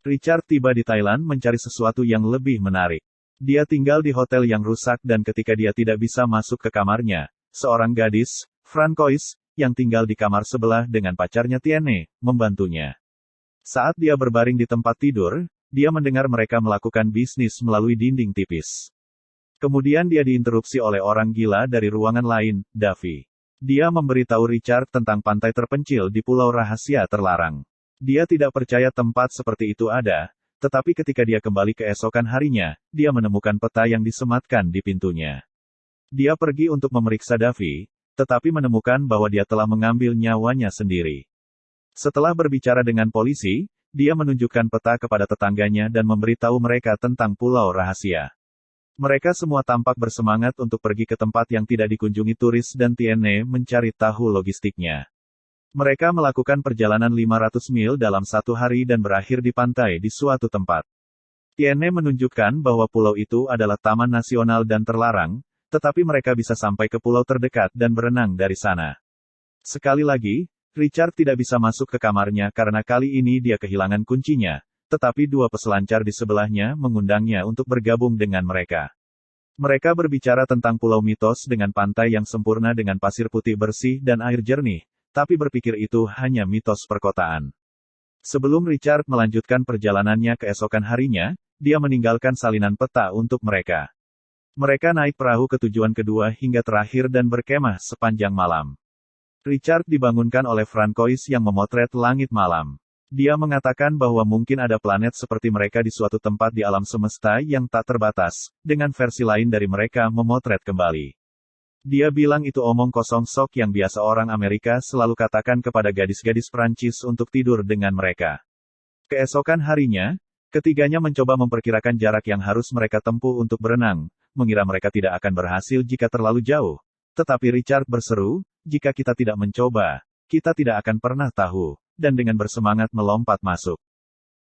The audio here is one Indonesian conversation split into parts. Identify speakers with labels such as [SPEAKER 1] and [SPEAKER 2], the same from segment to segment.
[SPEAKER 1] Richard tiba di Thailand mencari sesuatu yang lebih menarik. Dia tinggal di hotel yang rusak dan ketika dia tidak bisa masuk ke kamarnya, seorang gadis, Francois, yang tinggal di kamar sebelah dengan pacarnya Tiene, membantunya. Saat dia berbaring di tempat tidur, dia mendengar mereka melakukan bisnis melalui dinding tipis. Kemudian dia diinterupsi oleh orang gila dari ruangan lain, Davy. Dia memberitahu Richard tentang pantai terpencil di pulau rahasia terlarang. Dia tidak percaya tempat seperti itu ada, tetapi ketika dia kembali keesokan harinya, dia menemukan peta yang disematkan di pintunya. Dia pergi untuk memeriksa Davy, tetapi menemukan bahwa dia telah mengambil nyawanya sendiri. Setelah berbicara dengan polisi, dia menunjukkan peta kepada tetangganya dan memberitahu mereka tentang pulau rahasia. Mereka semua tampak bersemangat untuk pergi ke tempat yang tidak dikunjungi turis dan Tiene mencari tahu logistiknya. Mereka melakukan perjalanan 500 mil dalam satu hari dan berakhir di pantai di suatu tempat. Tiene menunjukkan bahwa pulau itu adalah taman nasional dan terlarang, tetapi mereka bisa sampai ke pulau terdekat dan berenang dari sana. Sekali lagi, Richard tidak bisa masuk ke kamarnya karena kali ini dia kehilangan kuncinya, tetapi dua peselancar di sebelahnya mengundangnya untuk bergabung dengan mereka. Mereka berbicara tentang pulau mitos dengan pantai yang sempurna dengan pasir putih bersih dan air jernih, tapi berpikir itu hanya mitos perkotaan. Sebelum Richard melanjutkan perjalanannya keesokan harinya, dia meninggalkan salinan peta untuk mereka. Mereka naik perahu ke tujuan kedua hingga terakhir dan berkemah sepanjang malam. Richard dibangunkan oleh Francois yang memotret langit malam. Dia mengatakan bahwa mungkin ada planet seperti mereka di suatu tempat di alam semesta yang tak terbatas, dengan versi lain dari mereka memotret kembali. Dia bilang itu omong kosong sok yang biasa orang Amerika selalu katakan kepada gadis-gadis Prancis untuk tidur dengan mereka. Keesokan harinya, ketiganya mencoba memperkirakan jarak yang harus mereka tempuh untuk berenang, mengira mereka tidak akan berhasil jika terlalu jauh. Tetapi Richard berseru, jika kita tidak mencoba, kita tidak akan pernah tahu, dan dengan bersemangat melompat masuk.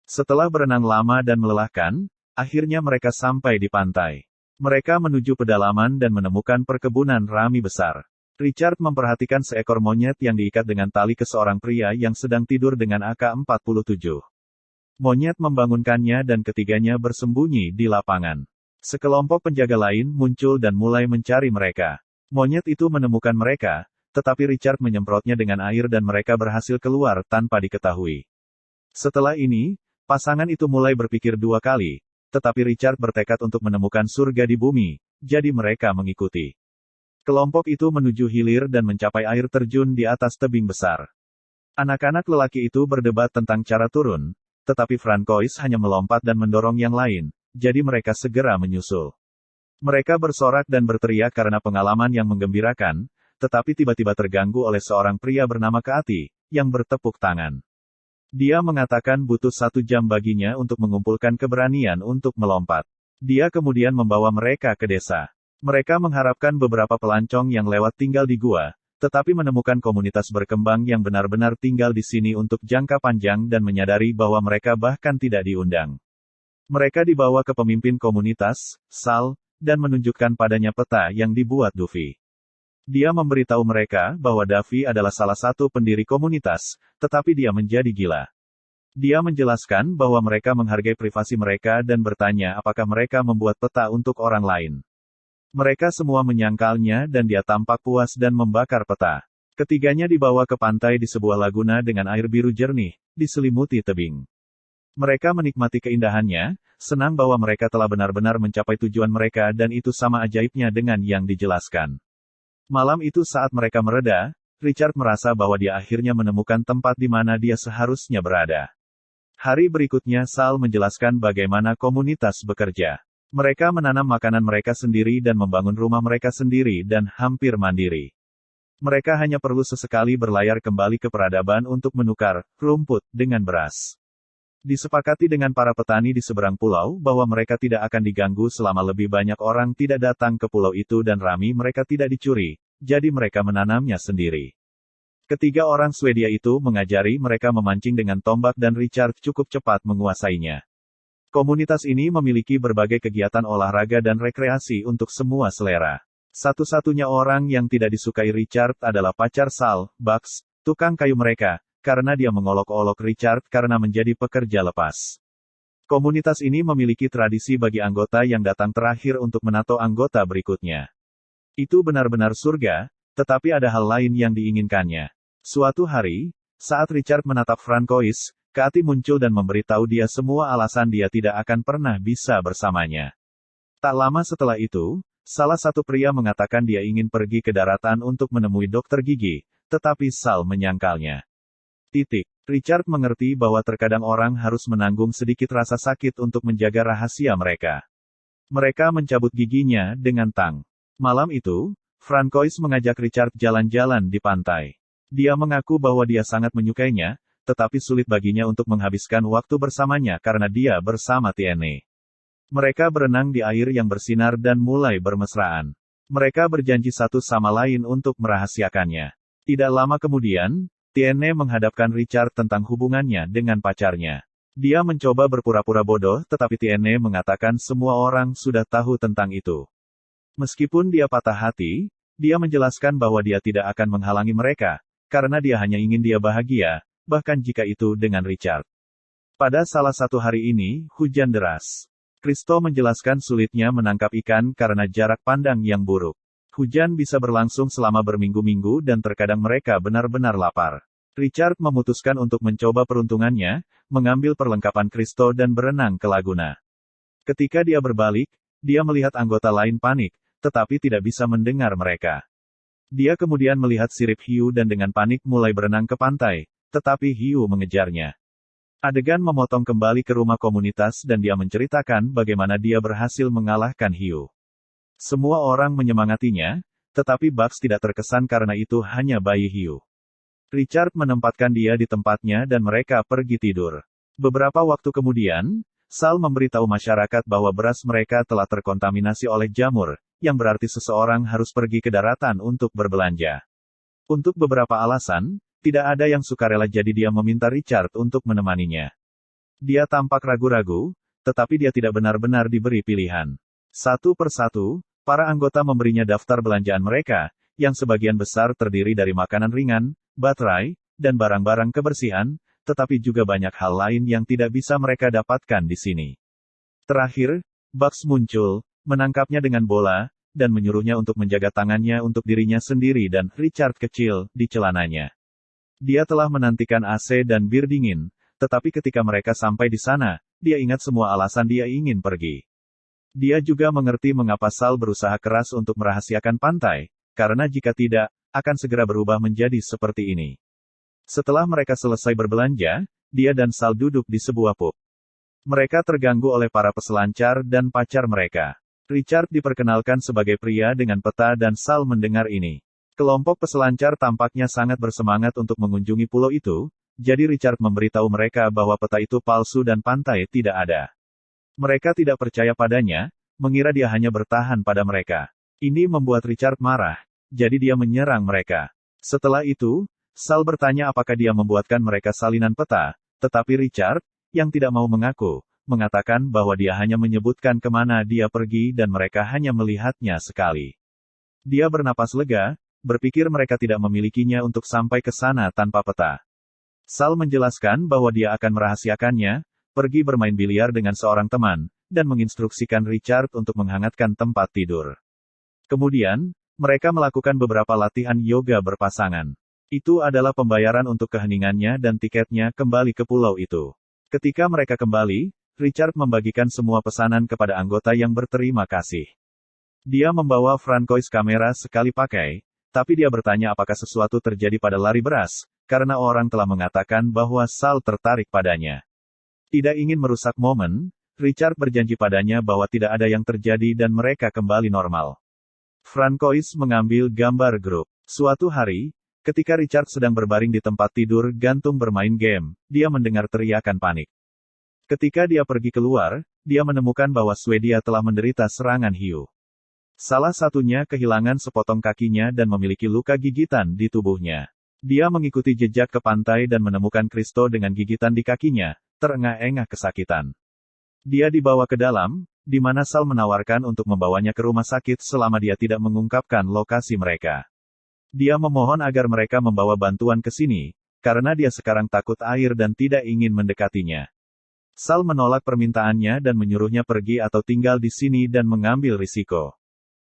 [SPEAKER 1] Setelah berenang lama dan melelahkan, akhirnya mereka sampai di pantai. Mereka menuju pedalaman dan menemukan perkebunan rami besar. Richard memperhatikan seekor monyet yang diikat dengan tali ke seorang pria yang sedang tidur dengan AK-47. Monyet membangunkannya dan ketiganya bersembunyi di lapangan. Sekelompok penjaga lain muncul dan mulai mencari mereka. Monyet itu menemukan mereka, tetapi Richard menyemprotnya dengan air dan mereka berhasil keluar tanpa diketahui. Setelah ini, pasangan itu mulai berpikir dua kali. Tetapi Richard bertekad untuk menemukan surga di bumi, jadi mereka mengikuti. Kelompok itu menuju hilir dan mencapai air terjun di atas tebing besar. Anak-anak lelaki itu berdebat tentang cara turun, tetapi Francois hanya melompat dan mendorong yang lain, jadi mereka segera menyusul. Mereka bersorak dan berteriak karena pengalaman yang menggembirakan, tetapi tiba-tiba terganggu oleh seorang pria bernama Kaati, yang bertepuk tangan. Dia mengatakan butuh 1 jam baginya untuk mengumpulkan keberanian untuk melompat. Dia kemudian membawa mereka ke desa. Mereka mengharapkan beberapa pelancong yang lewat tinggal di gua, tetapi menemukan komunitas berkembang yang benar-benar tinggal di sini untuk jangka panjang dan menyadari bahwa mereka bahkan tidak diundang. Mereka dibawa ke pemimpin komunitas, Sal, dan menunjukkan padanya peta yang dibuat Duffy. Dia memberitahu mereka bahwa Davy adalah salah satu pendiri komunitas, tetapi dia menjadi gila. Dia menjelaskan bahwa mereka menghargai privasi mereka dan bertanya apakah mereka membuat peta untuk orang lain. Mereka semua menyangkalnya dan dia tampak puas dan membakar peta. Ketiganya dibawa ke pantai di sebuah laguna dengan air biru jernih, diselimuti tebing. Mereka menikmati keindahannya, senang bahwa mereka telah benar-benar mencapai tujuan mereka dan itu sama ajaibnya dengan yang dijelaskan. Malam itu saat mereka mereda, Richard merasa bahwa dia akhirnya menemukan tempat di mana dia seharusnya berada. Hari berikutnya Sal menjelaskan bagaimana komunitas bekerja. Mereka menanam makanan mereka sendiri dan membangun rumah mereka sendiri dan hampir mandiri. Mereka hanya perlu sesekali berlayar kembali ke peradaban untuk menukar rumput dengan beras. Disepakati dengan para petani di seberang pulau bahwa mereka tidak akan diganggu selama lebih banyak orang tidak datang ke pulau itu dan rami mereka tidak dicuri, jadi mereka menanamnya sendiri. Ketiga orang Swedia itu mengajari mereka memancing dengan tombak dan Richard cukup cepat menguasainya. Komunitas ini memiliki berbagai kegiatan olahraga dan rekreasi untuk semua selera. Satu-satunya orang yang tidak disukai Richard adalah pacar Sal, Bugs, tukang kayu mereka, karena dia mengolok-olok Richard karena menjadi pekerja lepas. Komunitas ini memiliki tradisi bagi anggota yang datang terakhir untuk menato anggota berikutnya. Itu benar-benar surga, tetapi ada hal lain yang diinginkannya. Suatu hari, saat Richard menatap Francois, Kaati muncul dan memberitahu dia semua alasan dia tidak akan pernah bisa bersamanya. Tak lama setelah itu, salah satu pria mengatakan dia ingin pergi ke daratan untuk menemui dokter gigi, tetapi Sal menyangkalnya. Richard mengerti bahwa terkadang orang harus menanggung sedikit rasa sakit untuk menjaga rahasia mereka. Mereka mencabut giginya dengan tang. Malam itu, Francois mengajak Richard jalan-jalan di pantai. Dia mengaku bahwa dia sangat menyukainya, tetapi sulit baginya untuk menghabiskan waktu bersamanya karena dia bersama Tiene. Mereka berenang di air yang bersinar dan mulai bermesraan. Mereka berjanji satu sama lain untuk merahasiakannya. Tidak lama kemudian, Tiene menghadapkan Richard tentang hubungannya dengan pacarnya. Dia mencoba berpura-pura bodoh, tetapi Tiene mengatakan semua orang sudah tahu tentang itu. Meskipun dia patah hati, dia menjelaskan bahwa dia tidak akan menghalangi mereka, karena dia hanya ingin dia bahagia, bahkan jika itu dengan Richard. Pada salah satu hari ini, hujan deras. Kristo menjelaskan sulitnya menangkap ikan karena jarak pandang yang buruk. Hujan bisa berlangsung selama berminggu-minggu dan terkadang mereka benar-benar lapar. Richard memutuskan untuk mencoba peruntungannya, mengambil perlengkapan Kristo dan berenang ke laguna. Ketika dia berbalik, dia melihat anggota lain panik, tetapi tidak bisa mendengar mereka. Dia kemudian melihat sirip hiu dan dengan panik mulai berenang ke pantai, tetapi hiu mengejarnya. Adegan memotong kembali ke rumah komunitas dan dia menceritakan bagaimana dia berhasil mengalahkan hiu. Semua orang menyemangatinya, tetapi Bugs tidak terkesan karena itu hanya bayi hiu. Richard menempatkan dia di tempatnya dan mereka pergi tidur. Beberapa waktu kemudian, Sal memberitahu masyarakat bahwa beras mereka telah terkontaminasi oleh jamur, yang berarti seseorang harus pergi ke daratan untuk berbelanja. Untuk beberapa alasan, tidak ada yang sukarela jadi dia meminta Richard untuk menemaninya. Dia tampak ragu-ragu, tetapi dia tidak benar-benar diberi pilihan. Satu persatu, para anggota memberinya daftar belanjaan mereka, yang sebagian besar terdiri dari makanan ringan, baterai, dan barang-barang kebersihan, tetapi juga banyak hal lain yang tidak bisa mereka dapatkan di sini. Terakhir, Bugs muncul, menangkapnya dengan bola, dan menyuruhnya untuk menjaga tangannya untuk dirinya sendiri dan Richard kecil di celananya. Dia telah menantikan AC dan bir dingin, tetapi ketika mereka sampai di sana, dia ingat semua alasan dia ingin pergi. Dia juga mengerti mengapa Sal berusaha keras untuk merahasiakan pantai, karena jika tidak, akan segera berubah menjadi seperti ini. Setelah mereka selesai berbelanja, dia dan Sal duduk di sebuah pub. Mereka terganggu oleh para peselancar dan pacar mereka. Richard diperkenalkan sebagai pria dengan peta dan Sal mendengar ini. Kelompok peselancar tampaknya sangat bersemangat untuk mengunjungi pulau itu, jadi Richard memberitahu mereka bahwa peta itu palsu dan pantai tidak ada. Mereka tidak percaya padanya, mengira dia hanya bertahan pada mereka. Ini membuat Richard marah, jadi dia menyerang mereka. Setelah itu, Sal bertanya apakah dia membuatkan mereka salinan peta, tetapi Richard, yang tidak mau mengaku, mengatakan bahwa dia hanya menyebutkan kemana dia pergi dan mereka hanya melihatnya sekali. Dia bernapas lega, berpikir mereka tidak memilikinya untuk sampai ke sana tanpa peta. Sal menjelaskan bahwa dia akan merahasiakannya, pergi bermain biliar dengan seorang teman, dan menginstruksikan Richard untuk menghangatkan tempat tidur. Kemudian, mereka melakukan beberapa latihan yoga berpasangan. Itu adalah pembayaran untuk keheningannya dan tiketnya kembali ke pulau itu. Ketika mereka kembali, Richard membagikan semua pesanan kepada anggota yang berterima kasih. Dia membawa Francois kamera sekali pakai, tapi dia bertanya apakah sesuatu terjadi pada lari beras, karena orang telah mengatakan bahwa Sal tertarik padanya. Tidak ingin merusak momen, Richard berjanji padanya bahwa tidak ada yang terjadi dan mereka kembali normal. Francois mengambil gambar grup. Suatu hari, ketika Richard sedang berbaring di tempat tidur gantung bermain game, dia mendengar teriakan panik. Ketika dia pergi keluar, dia menemukan bahwa Swedia telah menderita serangan hiu. Salah satunya kehilangan sepotong kakinya dan memiliki luka gigitan di tubuhnya. Dia mengikuti jejak ke pantai dan menemukan Kristo dengan gigitan di kakinya, terengah-engah kesakitan. Dia dibawa ke dalam, di mana Sal menawarkan untuk membawanya ke rumah sakit selama dia tidak mengungkapkan lokasi mereka. Dia memohon agar mereka membawa bantuan ke sini, karena dia sekarang takut air dan tidak ingin mendekatinya. Sal menolak permintaannya dan menyuruhnya pergi atau tinggal di sini dan mengambil risiko.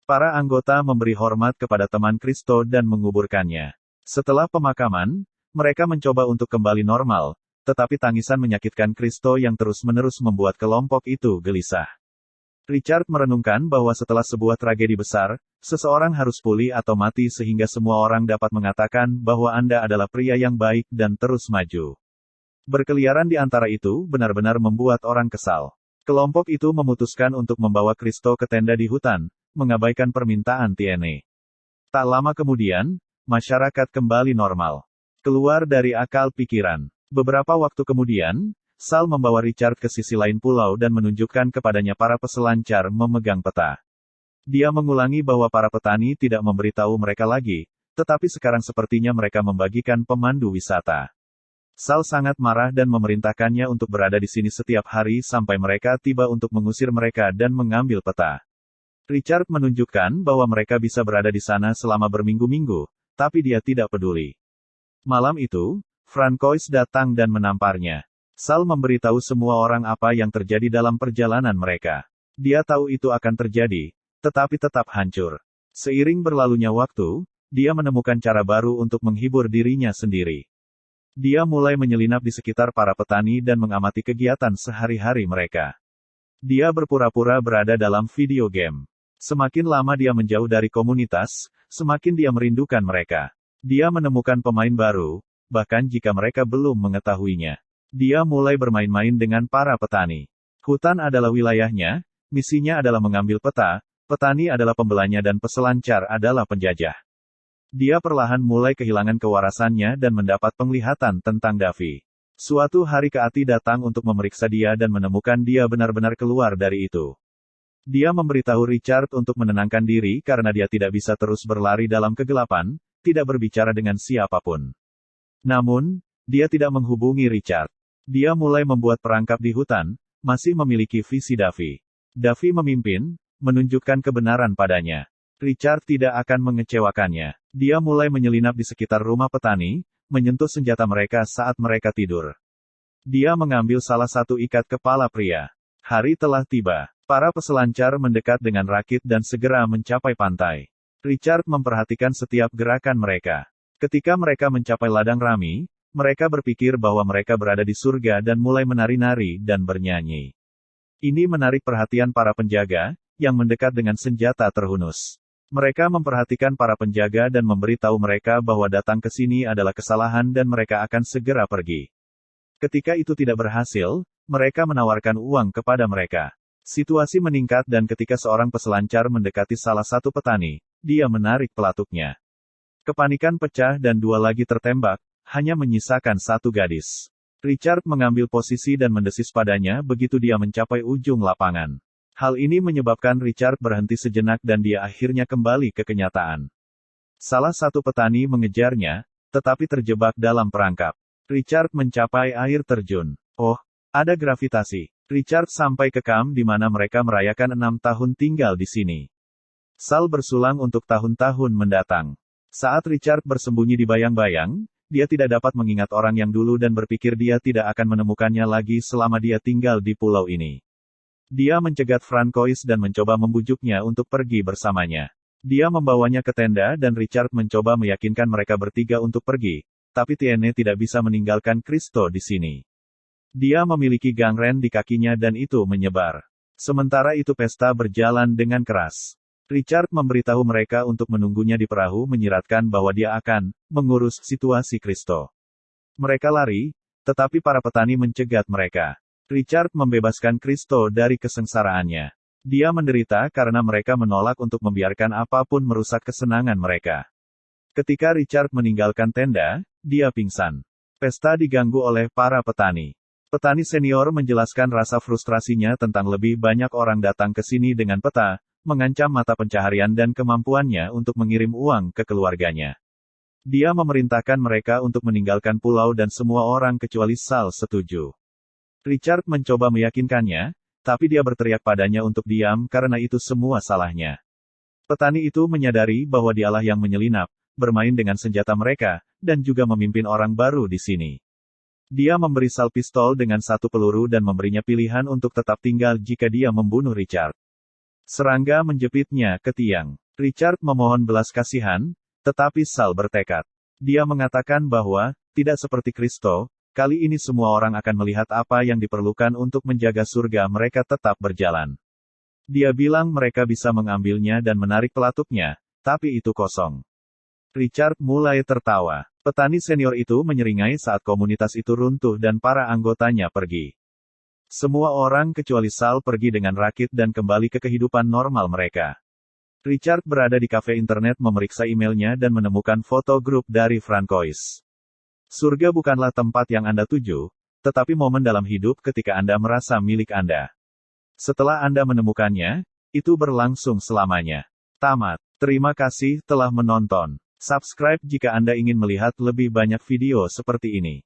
[SPEAKER 1] Para anggota memberi hormat kepada teman Kristo dan menguburkannya. Setelah pemakaman, mereka mencoba untuk kembali normal, tetapi tangisan menyakitkan Kristo yang terus-menerus membuat kelompok itu gelisah. Richard merenungkan bahwa setelah sebuah tragedi besar, seseorang harus pulih atau mati sehingga semua orang dapat mengatakan bahwa Anda adalah pria yang baik dan terus maju. Berkeliaran di antara itu benar-benar membuat orang kesal. Kelompok itu memutuskan untuk membawa Kristo ke tenda di hutan, mengabaikan permintaan Tiene. Tak lama kemudian, masyarakat kembali normal. Keluar dari akal pikiran. Beberapa waktu kemudian, Sal membawa Richard ke sisi lain pulau dan menunjukkan kepadanya para peselancar memegang peta. Dia mengulangi bahwa para petani tidak memberitahu mereka lagi, tetapi sekarang sepertinya mereka membagikan pemandu wisata. Sal sangat marah dan memerintahkannya untuk berada di sini setiap hari sampai mereka tiba untuk mengusir mereka dan mengambil peta. Richard menunjukkan bahwa mereka bisa berada di sana selama berminggu-minggu, tapi dia tidak peduli. Malam itu, Francois datang dan menamparnya. Sal memberitahu semua orang apa yang terjadi dalam perjalanan mereka. Dia tahu itu akan terjadi, tetapi tetap hancur. Seiring berlalunya waktu, dia menemukan cara baru untuk menghibur dirinya sendiri. Dia mulai menyelinap di sekitar para petani dan mengamati kegiatan sehari-hari mereka. Dia berpura-pura berada dalam video game. Semakin lama dia menjauh dari komunitas, semakin dia merindukan mereka. Dia menemukan pemain baru, bahkan jika mereka belum mengetahuinya. Dia mulai bermain-main dengan para petani. Hutan adalah wilayahnya, misinya adalah mengambil peta, petani adalah pembelanya dan peselancar adalah penjajah. Dia perlahan mulai kehilangan kewarasannya dan mendapat penglihatan tentang Davy. Suatu hari Keati datang untuk memeriksa dia dan menemukan dia benar-benar keluar dari itu. Dia memberitahu Richard untuk menenangkan diri karena dia tidak bisa terus berlari dalam kegelapan, tidak berbicara dengan siapapun. Namun, dia tidak menghubungi Richard. Dia mulai membuat perangkap di hutan, masih memiliki visi Davy. Davy memimpin, menunjukkan kebenaran padanya. Richard tidak akan mengecewakannya. Dia mulai menyelinap di sekitar rumah petani, menyentuh senjata mereka saat mereka tidur. Dia mengambil salah satu ikat kepala pria. Hari telah tiba. Para peselancar mendekat dengan rakit dan segera mencapai pantai. Richard memperhatikan setiap gerakan mereka. Ketika mereka mencapai ladang Rami, mereka berpikir bahwa mereka berada di surga dan mulai menari-nari dan bernyanyi. Ini menarik perhatian para penjaga, yang mendekat dengan senjata terhunus. Mereka memperhatikan para penjaga dan memberitahu mereka bahwa datang ke sini adalah kesalahan dan mereka akan segera pergi. Ketika itu tidak berhasil, mereka menawarkan uang kepada mereka. Situasi meningkat dan ketika seorang peselancar mendekati salah satu petani, dia menarik pelatuknya. Kepanikan pecah dan dua lagi tertembak, hanya menyisakan satu gadis. Richard mengambil posisi dan mendesis padanya begitu dia mencapai ujung lapangan. Hal ini menyebabkan Richard berhenti sejenak dan dia akhirnya kembali ke kenyataan. Salah satu petani mengejarnya, tetapi terjebak dalam perangkap. Richard mencapai air terjun. Oh, ada gravitasi. Richard sampai ke kamp di mana mereka merayakan 6 tahun tinggal di sini. Sal bersulang untuk tahun-tahun mendatang. Saat Richard bersembunyi di bayang-bayang, dia tidak dapat mengingat orang yang dulu dan berpikir dia tidak akan menemukannya lagi selama dia tinggal di pulau ini. Dia mencegat Francois dan mencoba membujuknya untuk pergi bersamanya. Dia membawanya ke tenda dan Richard mencoba meyakinkan mereka bertiga untuk pergi, tapi Tiene tidak bisa meninggalkan Kristo di sini. Dia memiliki gangren di kakinya dan itu menyebar. Sementara itu pesta berjalan dengan keras. Richard memberitahu mereka untuk menunggunya di perahu menyiratkan bahwa dia akan mengurus situasi Kristo. Mereka lari, tetapi para petani mencegat mereka. Richard membebaskan Kristo dari kesengsaraannya. Dia menderita karena mereka menolak untuk membiarkan apapun merusak kesenangan mereka. Ketika Richard meninggalkan tenda, dia pingsan. Pesta diganggu oleh para petani. Petani senior menjelaskan rasa frustrasinya tentang lebih banyak orang datang ke sini dengan peta, mengancam mata pencaharian dan kemampuannya untuk mengirim uang ke keluarganya. Dia memerintahkan mereka untuk meninggalkan pulau dan semua orang kecuali Sal setuju. Richard mencoba meyakinkannya, tapi dia berteriak padanya untuk diam karena itu semua salahnya. Petani itu menyadari bahwa dialah yang menyelinap, bermain dengan senjata mereka, dan juga memimpin orang baru di sini. Dia memberi Sal pistol dengan satu peluru dan memberinya pilihan untuk tetap tinggal jika dia membunuh Richard. Serangga menjepitnya ke tiang. Richard memohon belas kasihan, tetapi Sal bertekad. Dia mengatakan bahwa, tidak seperti Kristo, kali ini semua orang akan melihat apa yang diperlukan untuk menjaga surga mereka tetap berjalan. Dia bilang mereka bisa mengambilnya dan menarik pelatuknya, tapi itu kosong. Richard mulai tertawa. Petani senior itu menyeringai saat komunitas itu runtuh dan para anggotanya pergi. Semua orang kecuali Sal pergi dengan rakit dan kembali ke kehidupan normal mereka. Richard berada di kafe internet memeriksa emailnya dan menemukan foto grup dari Francois. Surga bukanlah tempat yang Anda tuju, tetapi momen dalam hidup ketika Anda merasa milik Anda. Setelah Anda menemukannya, itu berlangsung selamanya. Tamat. Terima kasih telah menonton. Subscribe jika Anda ingin melihat lebih banyak video seperti ini.